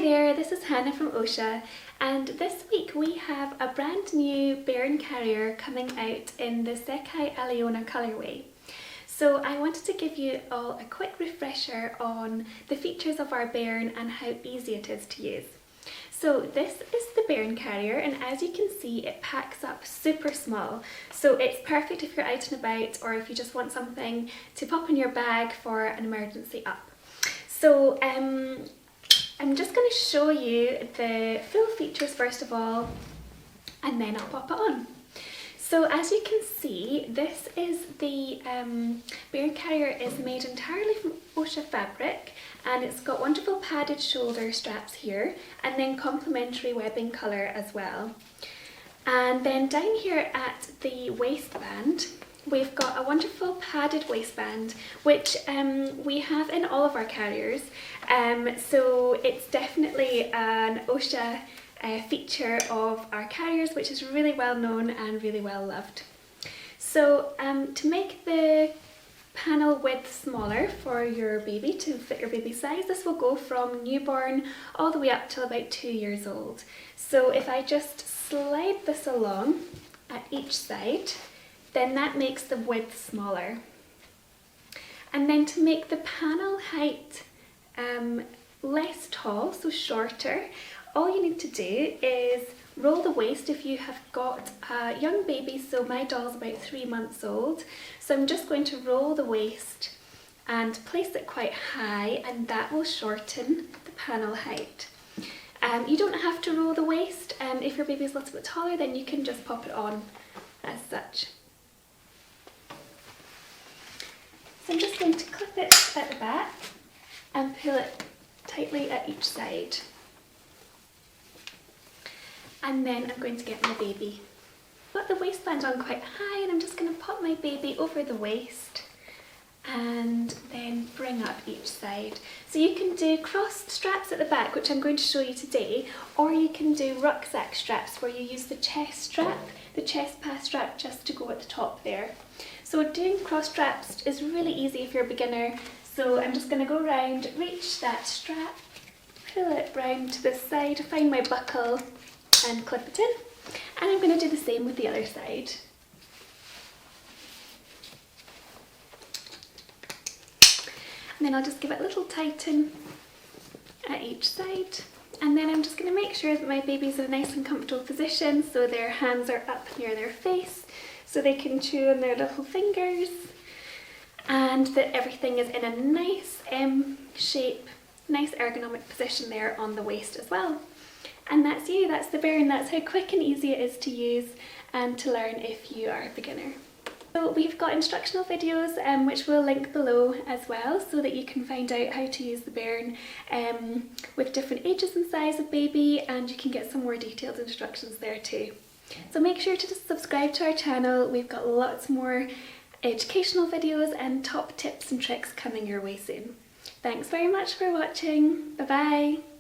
there, this is Hannah from Oscha, and this week we have a brand new Bairn carrier coming out in the Sekai Aliona colourway. So I wanted to give you all a quick refresher on the features of our Bairn and how easy it is to use. So this is the Bairn carrier, and as you can see it packs up super small, so it's perfect if you're out and about or if you just want something to pop in your bag for an emergency up. So I'm just going to show you the full features first of all, and then I'll pop it on. So as you can see, this is the Bairn carrier is made entirely from Oscha fabric, and it's got wonderful padded shoulder straps here, and then complementary webbing colour as well. And then down here at the waistband, we've got a wonderful padded waistband, which we have in all of our carriers. So it's definitely an Oscha feature of our carriers, which is really well known and really well loved. So to make the panel width smaller for your baby, to fit your baby size, this will go from newborn all the way up till about 2 years old. So if I just slide this along at each side, then that makes the width smaller. And then to make the panel height less tall, so shorter, all you need to do is roll the waist if you have got a young baby. So my doll's about 3 months old, so I'm just going to roll the waist and place it quite high, and that will shorten the panel height. You don't have to roll the waist. If your baby's a little bit taller, then you can just pop it on as such. So I'm just going to clip it at the back and pull it tightly at each side. And then I'm going to get my baby. Got the waistband on quite high, and I'm just going to pop my baby over the waist and then bring up each side. So you can do crossed straps at the back, which I'm going to show you today, or you can do rucksack straps where you use the chest strap, the chest pass strap, just to go at the top there. So doing cross straps is really easy if you're a beginner. So I'm just going to go around, reach that strap, pull it round to the side, find my buckle and clip it in. And I'm going to do the same with the other side. And then I'll just give it a little tighten at each side. And then I'm just going to make sure that my baby's in a nice and comfortable position, so their hands are up near their face, so they can chew on their little fingers, and that everything is in a nice M shape, nice ergonomic position there on the waist as well. And that's you, that's the Bairn. That's how quick and easy it is to use and to learn if you are a beginner. So we've got instructional videos which we'll link below as well, so that you can find out how to use the Bairn with different ages and size of baby, and you can get some more detailed instructions there too. So make sure to subscribe to our channel. We've got lots more educational videos and top tips and tricks coming your way soon. Thanks very much for watching. Bye bye.